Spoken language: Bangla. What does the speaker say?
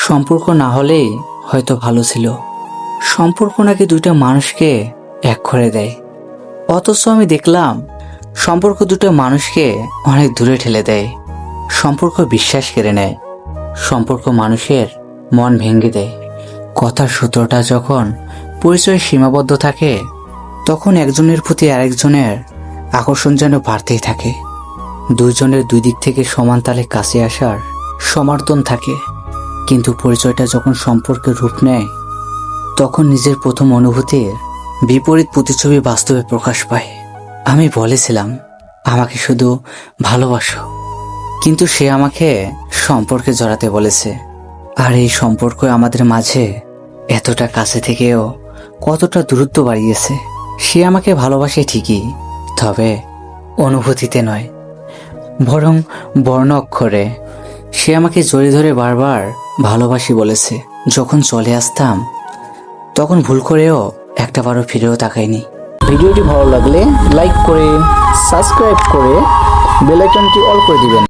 সম্পর্ক না হলেই হয়তো ভালো ছিল। সম্পর্ক নাকি দুইটা মানুষকে এক করে দেয়, অথচ আমি দেখলাম সম্পর্ক দুটো মানুষকে অনেক দূরে ঠেলে দেয়। সম্পর্ক বিশ্বাস কেড়ে নেয়, সম্পর্ক মানুষের মন ভেঙে দেয়। কথার সূত্রটা যখন পরিচয় সীমাবদ্ধ থাকে, তখন একজনের প্রতি আরেকজনের আকর্ষণ যেন বাড়তেই থাকে। দুইজনের দুই দিক থেকে সমান তালে কাছে আসার সমর্থন থাকে, কিন্তু পরিচয়টা যখন সম্পর্কের রূপ নেয়, তখন নিজের প্রথম অনুভূতির বিপরীত প্রতিচ্ছবি বাস্তবে প্রকাশ পায়। আমি বলেছিলাম আমাকে শুধু ভালোবাসো, কিন্তু সে আমাকে সম্পর্কে জড়াতে বলেছে। আর এই সম্পর্ক আমাদের মাঝে এতটা কাছে থেকেও কতটা দূরত্ব বাড়িয়েছে। সে আমাকে ভালোবাসে ঠিকই, তবে অনুভূতিতে নয়, বরং বর্ণ অক্ষরে। সে আমাকে জড়িয়ে ধরে বারবার ভালোবাসি বলেছে। যখন চলে আসতাম, তখন ভুল করেও একটাবারও ফিরেও তাকায়নি। ভিডিওটি ভালো লাগলে লাইক করে, সাবস্ক্রাইব করে বেল আইকনটি অল করে দিবেন।